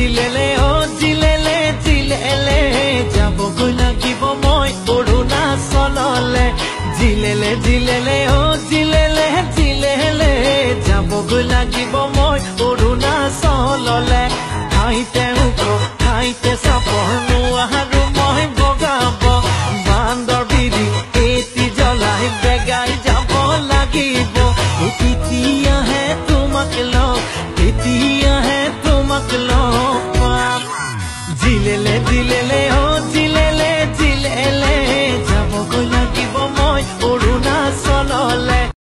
জিলেলে ও জিলেলে জিলেলে যাব গৈ লাগিব মই অৰুণাচললে জিলেলে জিলেলে ও জিলেলে জিলেলে যাব গৈ লাগিব মই অৰুণাচললে ঠাইতে উঠ ঠাইতে চাপৰ নোৱাৰো মই বগাব বান্দৰ বিৰি এটি জ্বলাই বেগাই যাব লাগিব তেতিয়াহে তোমাক লগ তেতিয়াহে তোমাক লগ পাম জিলেলে জিলেলে